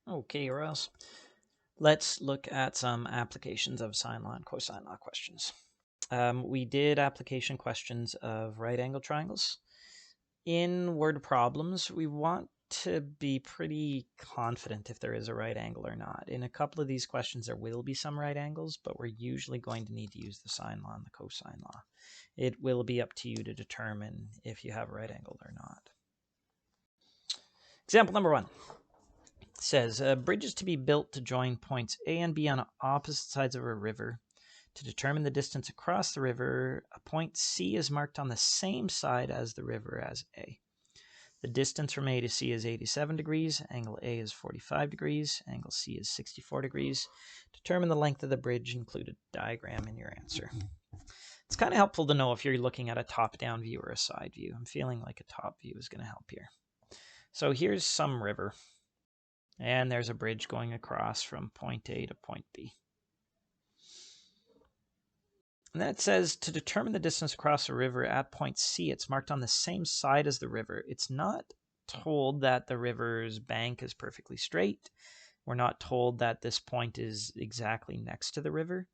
Okay, Ross. Let's look at some applications of sine law and cosine law questions. We did application questions of right angle triangles. In word problems, we want to be pretty confident if there is a right angle or not. In a couple of these questions, there will be some right angles, but we're usually going to need to use the sine law and the cosine law. It will be up to you to determine if you have a right angle or not. Example number 1. Says a bridge is to be built to join points A and B on opposite sides of a river. To determine the distance across the river, a point C is marked on the same side as the river as A. The distance from A to C is 87 degrees, angle A is 45 degrees, angle C is 64 degrees. Determine the length of the bridge, include a diagram in your answer. It's kind of helpful to know if you're looking at a top-down view or a side view. I'm feeling like a top view is going to help here. So here's some river. And there's a bridge going across from point A to point B. And then it says to determine the distance across the river at point C, it's marked on the same side as the river. It's not told that the river's bank is perfectly straight. We're not told that this point is exactly next to the river.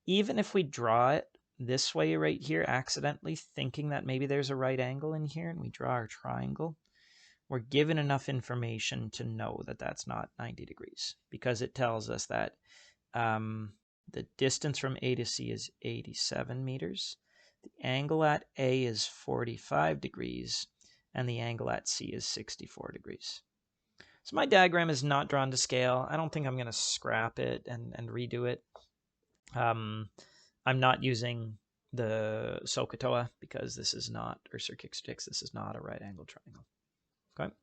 Even if we draw it this way right here, accidentally thinking that maybe there's a right angle in here, and we draw our triangle, we're given enough information to know that that's not 90 degrees because it tells us that the distance from A to C is 87 meters. The angle at A is 45 degrees, and the angle at C is 64 degrees. So my diagram is not drawn to scale. I don't think I'm going to scrap it and redo it. I'm not using the SOHCAHTOA because this is not, or Sir Kicksticks, this is not a right angle triangle. Okay.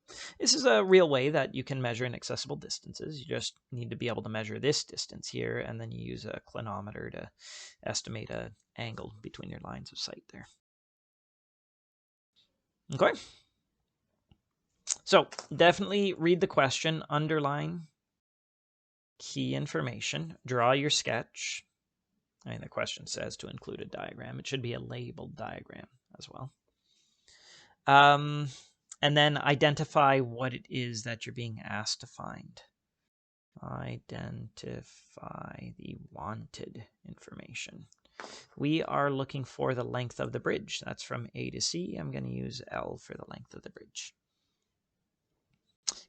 This is a real way that you can measure inaccessible distances. You just need to be able to measure this distance here, and then you use a clinometer to estimate an angle between your lines of sight there. Okay. So definitely read the question, underline key information, draw your sketch. I mean, the question says to include a diagram. It should be a labeled diagram as well. And then identify what it is that you're being asked to find. Identify the wanted information. We are looking for the length of the bridge. That's from A to C. I'm going to use L for the length of the bridge.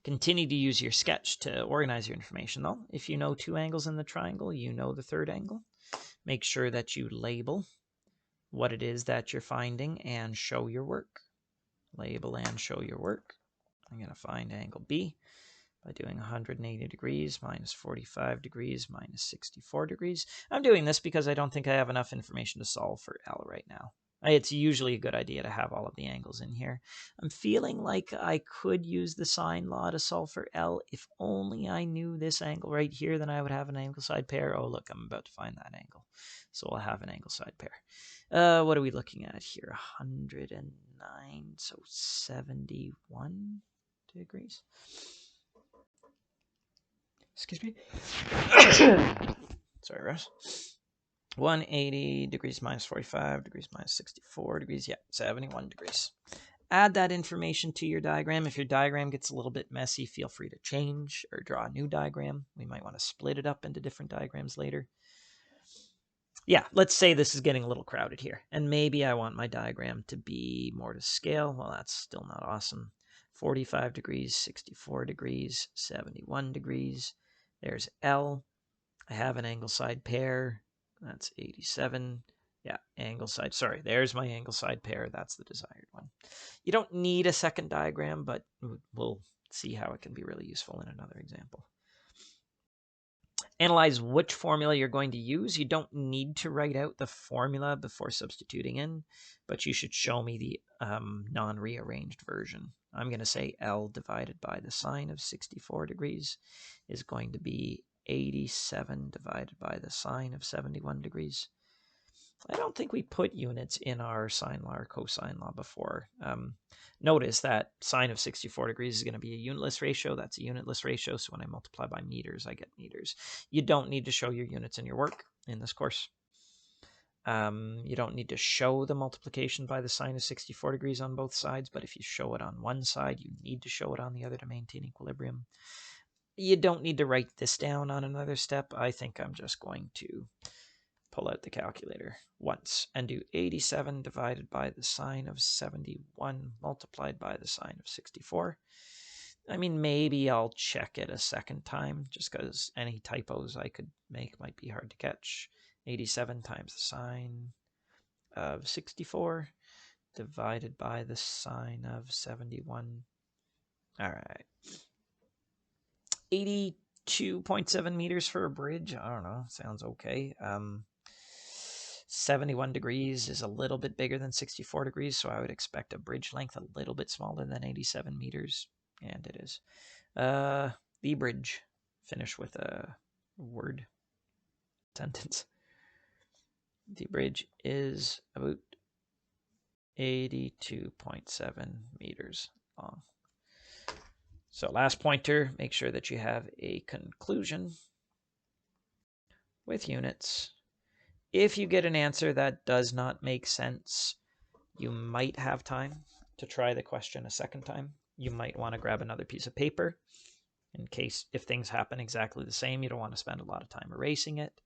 Continue to use your sketch to organize your information, though. If you know 2 angles in the triangle, you know the 3rd angle. Make sure that you label what it is that you're finding and show your work. Label and show your work. I'm going to find angle B by doing 180 degrees minus 45 degrees minus 64 degrees. I'm doing this because I don't think I have enough information to solve for L right now. It's usually a good idea to have all of the angles in here. I'm feeling like I could use the sine law to solve for L. If only I knew this angle right here, then I would have an angle side pair. Oh, look, I'm about to find that angle. So I'll have an angle side pair. What are we looking at here? 109, so 71 degrees. Excuse me. Sorry, Russ. 180 degrees minus 45 degrees minus 64 degrees. Yeah, 71 degrees. Add that information to your diagram. If your diagram gets a little bit messy, feel free to change or draw a new diagram. We might want to split it up into different diagrams later. Yeah, let's say this is getting a little crowded here, and maybe I want my diagram to be more to scale. Well, that's still not awesome. 45 degrees, 64 degrees, 71 degrees. There's L. I have an angle side pair. That's 87. Yeah, angle side. Sorry, there's my angle side pair. That's the desired one. You don't need a second diagram, but we'll see how it can be really useful in another example. Analyze which formula you're going to use. You don't need to write out the formula before substituting in, but you should show me the non-rearranged version. I'm going to say L divided by the sine of 64 degrees is going to be 87 divided by the sine of 71 degrees. I don't think we put units in our sine law or cosine law before. Notice that sine of 64 degrees is going to be a unitless ratio. That's a unitless ratio, so when I multiply by meters, I get meters. You don't need to show your units in your work in this course. You don't need to show the multiplication by the sine of 64 degrees on both sides, but if you show it on one side, you need to show it on the other to maintain equilibrium. You don't need to write this down on another step. I think I'm just going to pull out the calculator once and do 87 divided by the sine of 71 multiplied by the sine of 64. I mean, maybe I'll check it a second time just because any typos I could make might be hard to catch. 87 times the sine of 64 divided by the sine of 71. All right. 82.7 meters for a bridge. I don't know. Sounds okay. 71 degrees is a little bit bigger than 64 degrees, so I would expect a bridge length a little bit smaller than 87 meters. And it is. The bridge. Finish with a word sentence. The bridge is about 82.7 meters long. So last pointer, make sure that you have a conclusion with units. If you get an answer that does not make sense, you might have time to try the question a second time. You might want to grab another piece of paper in case if things happen exactly the same, you don't want to spend a lot of time erasing it.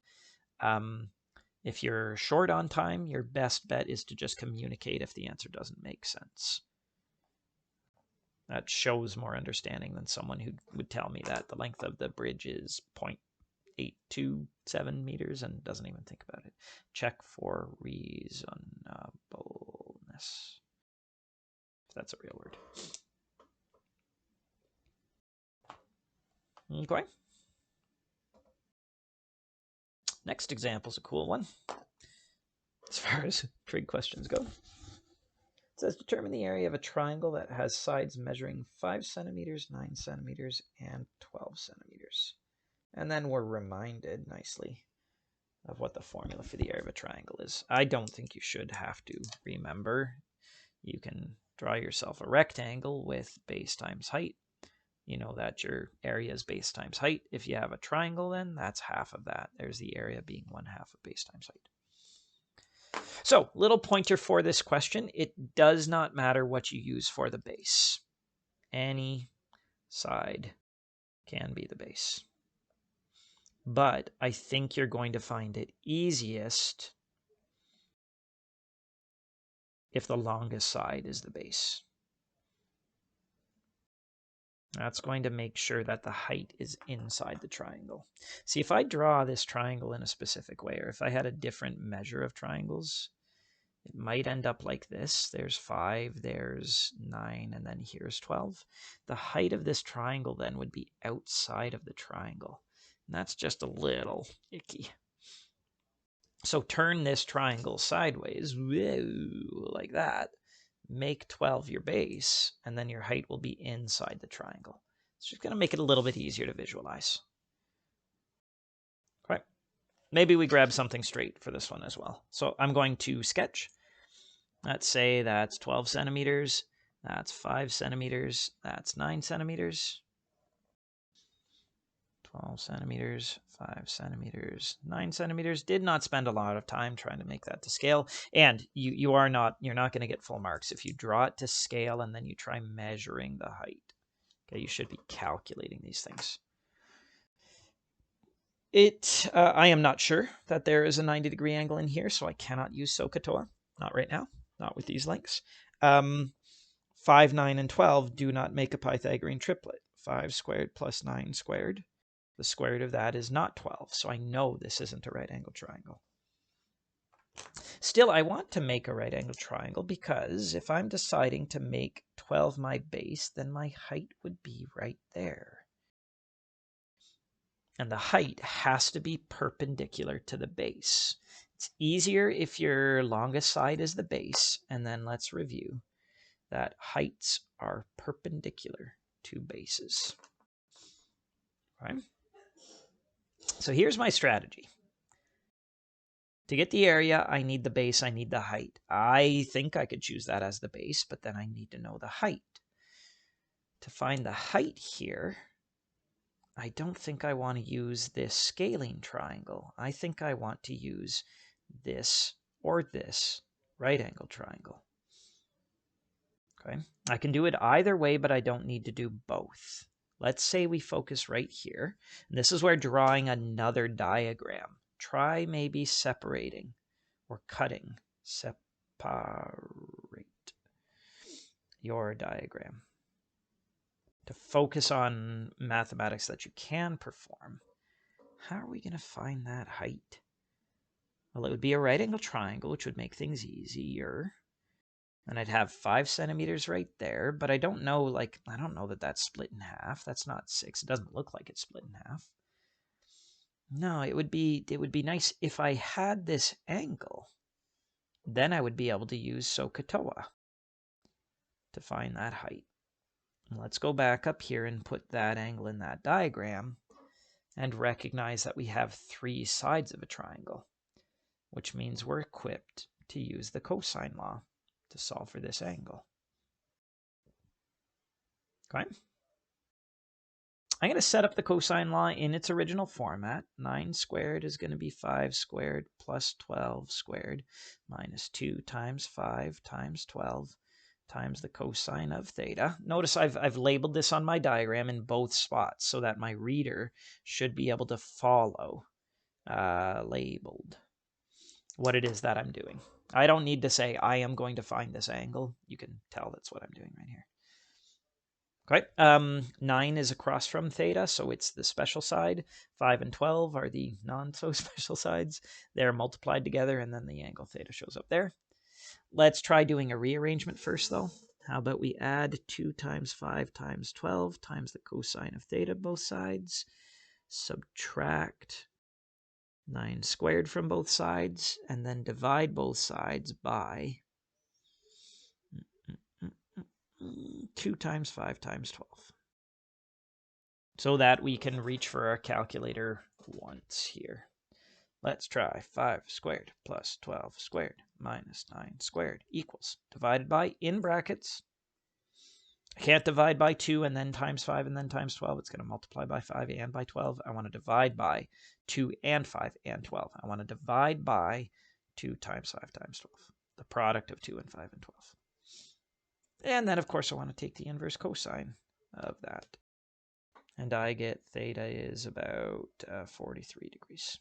If you're short on time, your best bet is to just communicate if the answer doesn't make sense. That shows more understanding than someone who would tell me that the length of the bridge is 0.827 meters and doesn't even think about it. Check for reasonableness. If that's a real word. Okay. Next example is a cool one, as far as trig questions go. It says determine the area of a triangle that has sides measuring 5 centimeters, 9 centimeters, and 12 centimeters. And then we're reminded nicely of what the formula for the area of a triangle is. I don't think you should have to remember. You can draw yourself a rectangle with base times height. You know that your area is base times height. If you have a triangle, then that's half of that. There's the area being 1/2 of base times height. So, little pointer for this question. It does not matter what you use for the base. Any side can be the base. But I think you're going to find it easiest if the longest side is the base. That's going to make sure that the height is inside the triangle. See, if I draw this triangle in a specific way, or if I had a different measure of triangles, it might end up like this. There's 5, there's 9, and then here's 12. The height of this triangle then would be outside of the triangle. And that's just a little icky. So turn this triangle sideways, like that. Make 12 your base, and then your height will be inside the triangle. It's just going to make it a little bit easier to visualize. Okay. Maybe we grab something straight for this one as well. So I'm going to sketch. Let's say that's 12 centimeters. That's 5 centimeters. That's 9 centimeters. 12 centimeters, 5 centimeters, 9 centimeters. Did not spend a lot of time trying to make that to scale. And you're not going to get full marks if you draw it to scale and then you try measuring the height. Okay, you should be calculating these things. I am not sure that there is a 90-degree angle in here, so I cannot use SOHCAHTOA. Not right now, not with these links. 5, 9, and 12 do not make a Pythagorean triplet. 5 squared plus 9 squared. The square root of that is not 12, so I know this isn't a right-angled triangle. Still, I want to make a right-angled triangle because if I'm deciding to make 12 my base, then my height would be right there. And the height has to be perpendicular to the base. It's easier if your longest side is the base, and then let's review that heights are perpendicular to bases. Okay. So here's my strategy. To get the area, I need the base, I need the height. I think I could choose that as the base, but then I need to know the height. To find the height here, I don't think I want to use this scaling triangle. I think I want to use this or this right-angled triangle. Okay, I can do it either way, but I don't need to do both. let's say we focus right here. And this is where drawing another diagram. Try maybe separating or cutting. Separate your diagram to focus on mathematics that you can perform. How are we going to find that height? Well, it would be a right angle triangle, which would make things easier. And I'd have 5 centimeters right there, but I don't know, I don't know that that's split in half. That's not 6. It doesn't look like it's split in half. No, it would be nice if I had this angle. Then I would be able to use SOHCAHTOA to find that height. Let's go back up here and put that angle in that diagram and recognize that we have 3 sides of a triangle, which means we're equipped to use the cosine law to solve for this angle. Okay. I'm going to set up the cosine law in its original format. 9 squared is going to be 5 squared plus 12 squared minus 2 times 5 times 12 times the cosine of theta. Notice I've labeled this on my diagram in both spots so that my reader should be able to follow labeled what it is that I'm doing. I don't need to say I am going to find this angle. You can tell that's what I'm doing right here. Okay, 9 is across from theta, so it's the special side. 5 and 12 are the non-so-special sides. They're multiplied together, and then the angle theta shows up there. Let's try doing a rearrangement first, though. How about we add 2 times 5 times 12 times the cosine of theta both sides. Subtract 9 squared from both sides, and then divide both sides by 2 times 5 times 12. So that we can reach for our calculator once here. Let's try 5 squared plus 12 squared minus 9 squared equals, divided by, in brackets. I can't divide by 2 and then times 5 and then times 12. It's going to multiply by 5 and by 12. I want to divide by 2 and 5 and 12. I want to divide by 2 times 5 times 12. The product of 2 and 5 and 12. And then, of course, I want to take the inverse cosine of that. And I get theta is about 43 degrees.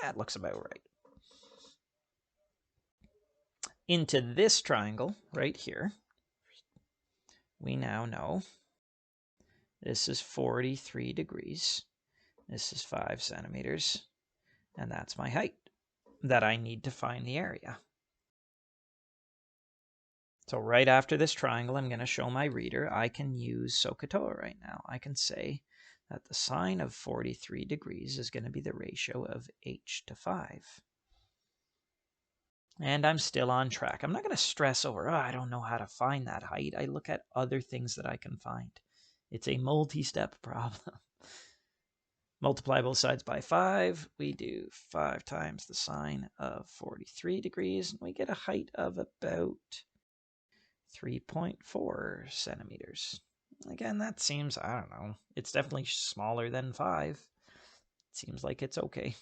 That looks about right. Into this triangle right here, we now know this is 43 degrees. This is 5 centimeters. And that's my height that I need to find the area. So right after this triangle, I'm going to show my reader I can use SOHCAHTOA right now. I can say that the sine of 43 degrees is going to be the ratio of h to 5. And I'm still on track. I'm not going to stress over, oh, I don't know how to find that height. I look at other things that I can find. It's a multi-step problem. Multiply both sides by 5. We do 5 times the sine of 43 degrees. And we get a height of about 3.4 centimeters. Again, that seems, I don't know, it's definitely smaller than 5. It seems like it's okay.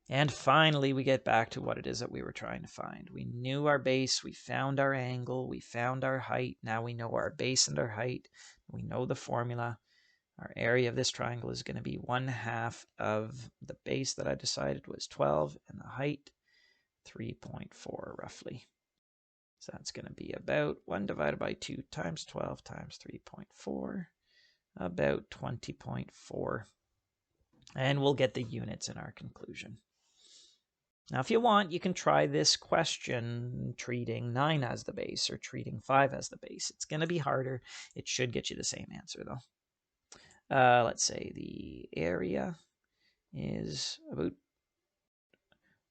And finally, we get back to what it is that we were trying to find. We knew our base, we found our angle, we found our height. Now we know our base and our height. We know the formula. Our area of this triangle is going to be 1/2 of the base that I decided was 12, and the height, 3.4 roughly. So that's going to be about 1 divided by 2 times 12 times 3.4, about 20.4. And we'll get the units in our conclusion. Now, if you want, you can try this question treating 9 as the base or treating 5 as the base. It's going to be harder. It should get you the same answer, though. Let's say the area is about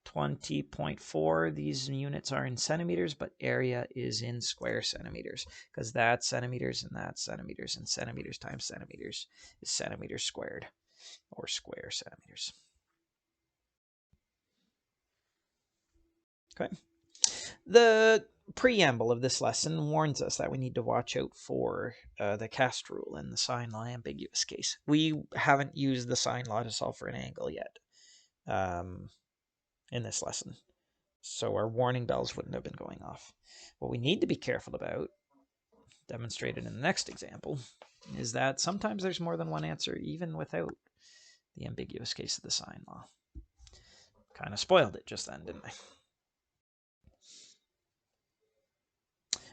20.4. These units are in centimeters, but area is in square centimeters because that's centimeters and that's centimeters, and centimeters times centimeters is centimeters squared or square centimeters. Okay. The preamble of this lesson warns us that we need to watch out for the cast rule in the sine law ambiguous case. We haven't used the sine law to solve for an angle yet in this lesson, so our warning bells wouldn't have been going off. What we need to be careful about demonstrated in the next example, is that sometimes there's more than one answer, even without the ambiguous case of the sine law. Kind of spoiled it just then, didn't I?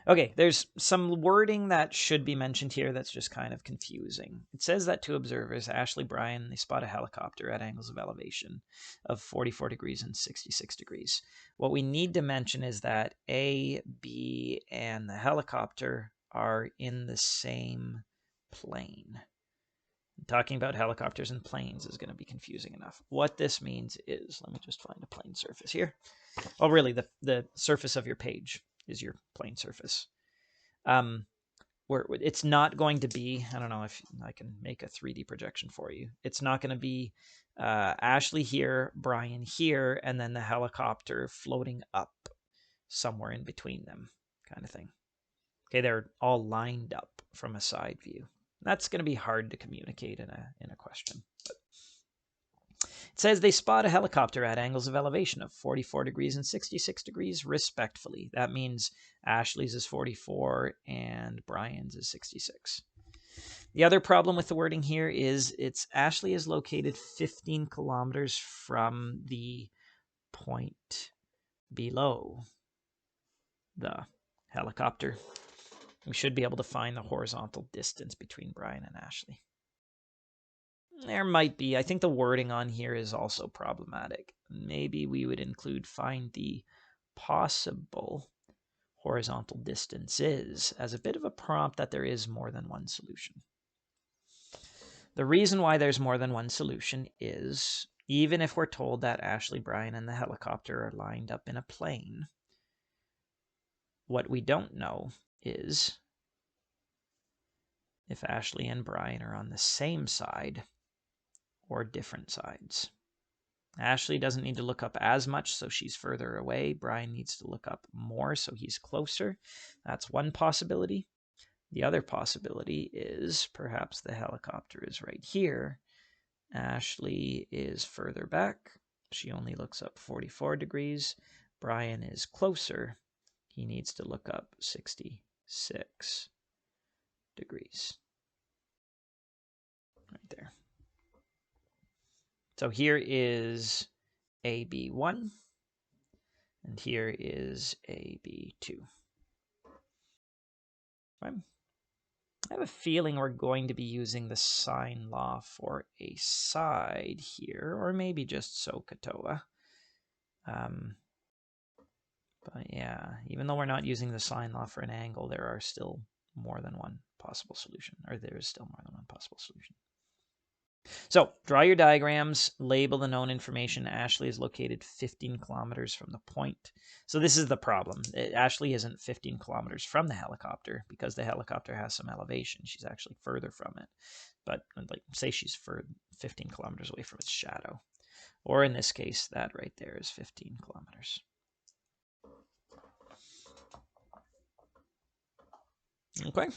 Okay, there's some wording that should be mentioned here that's just kind of confusing. It says that two observers, Ashley, Brian, they spot a helicopter at angles of elevation of 44 degrees and 66 degrees. What we need to mention is that A, B, and the helicopter are in the same plane. Talking about helicopters and planes is going to be confusing enough. What this means is, let me just find a plane surface here. Well, really, the surface of your page is your plane surface. Where it's not going to be, I don't know if I can make a 3D projection for you. It's not going to be Ashley here, Brian here, and then the helicopter floating up somewhere in between them, kind of thing. Okay, they're all lined up from a side view. That's going to be hard to communicate in a question. But it says they spot a helicopter at angles of elevation of 44 degrees and 66 degrees, respectively. That means Ashley's is 44 and Brian's is 66. The other problem with the wording here is Ashley is located 15 kilometers from the point below the helicopter. We should be able to find the horizontal distance between Brian and Ashley. There might be. I think the wording on here is also problematic. Maybe we would include find the possible horizontal distances as a bit of a prompt that there is more than one solution. The reason why there's more than one solution is, even if we're told that Ashley, Brian, and the helicopter are lined up in a plane, what we don't know is if Ashley and Brian are on the same side or different sides. Ashley doesn't need to look up as much, so she's further away. Brian needs to look up more, so he's closer. That's one possibility. The other possibility is perhaps the helicopter is right here. Ashley is further back. She only looks up 44 degrees. Brian is closer. He needs to look up 66 degrees. Right there. So here is AB1, and here is AB2. Okay. I have a feeling we're going to be using the sine law for a side here, or maybe just SOHCAHTOA. But yeah, even though we're not using the sine law for an angle, there are still more than one possible solution, or there is still more than one possible solution. So draw your diagrams, label the known information. Ashley is located 15 kilometers from the point. So this is the problem. Ashley isn't 15 kilometers from the helicopter because the helicopter has some elevation. She's actually further from it. But like, say she's 15 kilometers away from its shadow. Or in this case, that right there is 15 kilometers. Okay.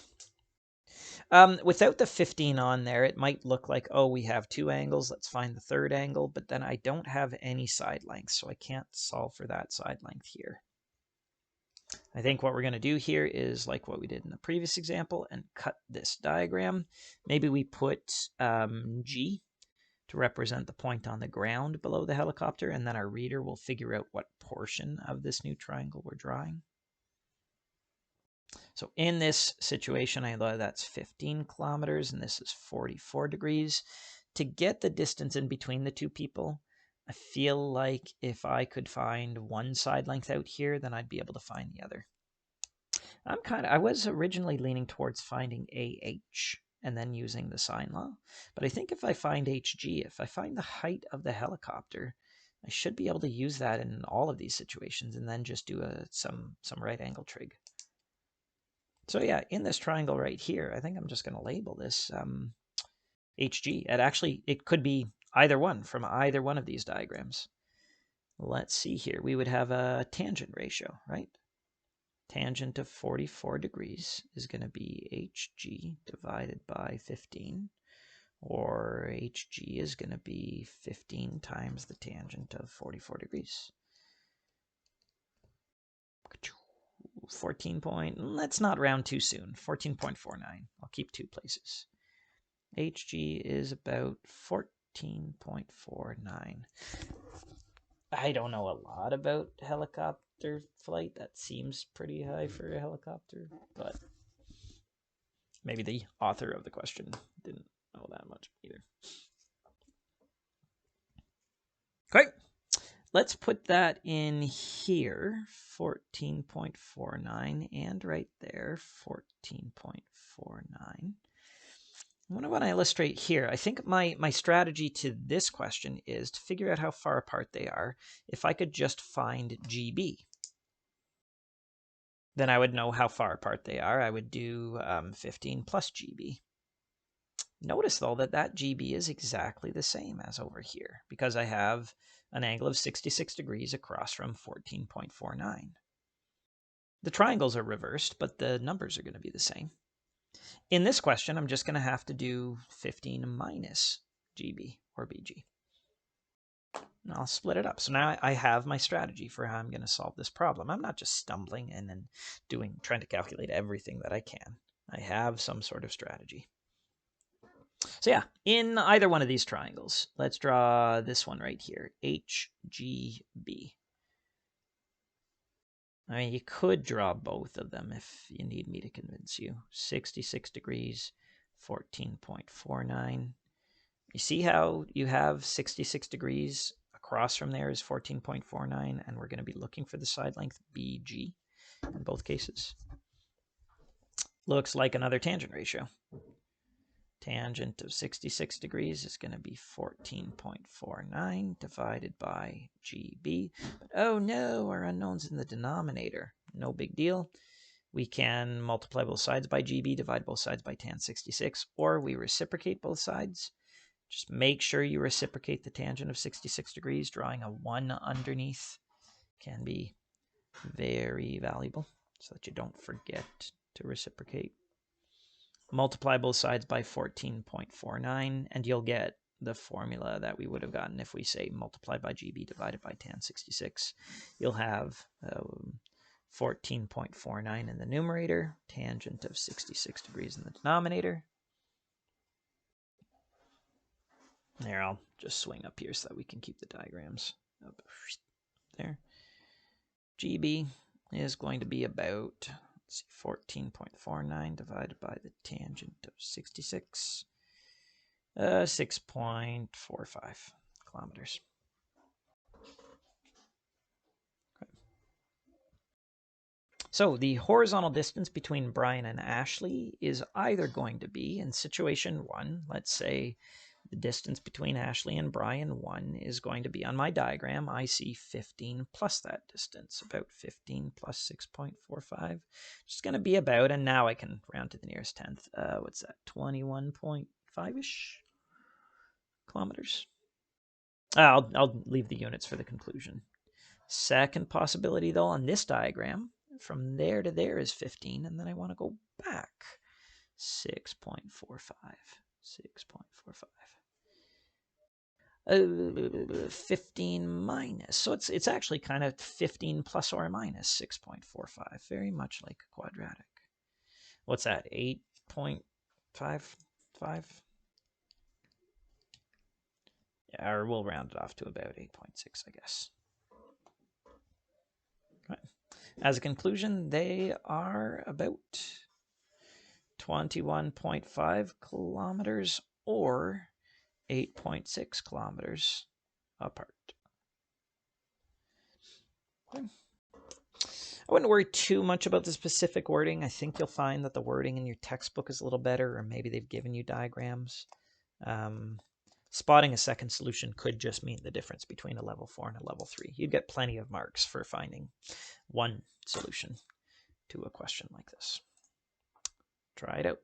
Without the 15 on there, it might look like, oh, we have two angles. Let's find the third angle. But then I don't have any side lengths, so I can't solve for that side length here. I think what we're going to do here is like what we did in the previous example and cut this diagram. Maybe we put G to represent the point on the ground below the helicopter, and then our reader will figure out what portion of this new triangle we're drawing. So in this situation, I know that's 15 kilometers, and this is 44 degrees. To get the distance in between the two people, I feel like if I could find one side length out here, then I'd be able to find the other. I was originally leaning towards finding AH and then using the sine law. But I think if I find HG, if I find the height of the helicopter, I should be able to use that in all of these situations and then just do some right angle trig. So yeah, in this triangle right here, I think I'm just going to label this HG. It could be either one from either one of these diagrams. Let's see here. We would have a tangent ratio, right? Tangent of 44 degrees is going to be HG divided by 15, or HG is going to be 15 times the tangent of 44 degrees. 14 point, let's not round too soon. 14.49. I'll keep 2 places. HG is about 14.49. I don't know a lot about helicopter flight. That seems pretty high for a helicopter, but maybe the author of the question didn't know that much either. Okay, let's put that in here, 14.49, and right there, 14.49. What I want to illustrate here, I think my strategy to this question is to figure out how far apart they are. If I could just find GB, then I would know how far apart they are. I would do 15 plus GB. Notice, though, that GB is exactly the same as over here because I have an angle of 66 degrees across from 14.49. The triangles are reversed, but the numbers are going to be the same. In this question, I'm just going to have to do 15 minus GB or BG. And I'll split it up. So now I have my strategy for how I'm going to solve this problem. I'm not just stumbling in and trying to calculate everything that I can. I have some sort of strategy. So yeah, in either one of these triangles, let's draw this one right here, HGB. I mean, you could draw both of them if you need me to convince you. 66 degrees, 14.49. You see how you have 66 degrees across from there is 14.49, and we're going to be looking for the side length BG in both cases. Looks like another tangent ratio. Tangent of 66 degrees is going to be 14.49 divided by GB. But oh no, our unknown's in the denominator. No big deal. We can multiply both sides by GB, divide both sides by tan 66, or we reciprocate both sides. Just make sure you reciprocate the tangent of 66 degrees. Drawing a 1 underneath can be very valuable so that you don't forget to reciprocate. Multiply both sides by 14.49, and you'll get the formula that we would have gotten if we say multiply by GB divided by tan 66. You'll have 14.49 in the numerator, tangent of 66 degrees in the denominator. There, I'll just swing up here so that we can keep the diagrams up there. GB is going to be about, let's see, 14.49 divided by the tangent of 66, 6.45 kilometers. Okay. So the horizontal distance between Brian and Ashley is either going to be, in situation 1, let's say the distance between Ashley and Brian 1 is going to be, on my diagram, I see 15 plus that distance, about 15 plus 6.45. It's going to be about, and now I can round to the nearest tenth, what's that, 21.5-ish kilometers? I'll leave the units for the conclusion. Second possibility, though, on this diagram, from there to there is 15, and then I want to go back 6.45. 6.45. 15 minus. So it's actually kind of 15 plus or minus 6.45. Very much like a quadratic. What's that? 8.55? Yeah, or we'll round it off to about 8.6, I guess. Right. As a conclusion, they are about 21.5 kilometers or 8.6 kilometers apart. Okay. I wouldn't worry too much about the specific wording. I think you'll find that the wording in your textbook is a little better, or maybe they've given you diagrams. Spotting a second solution could just mean the difference between a level 4 and a level 3. You'd get plenty of marks for finding one solution to a question like this. Try it out.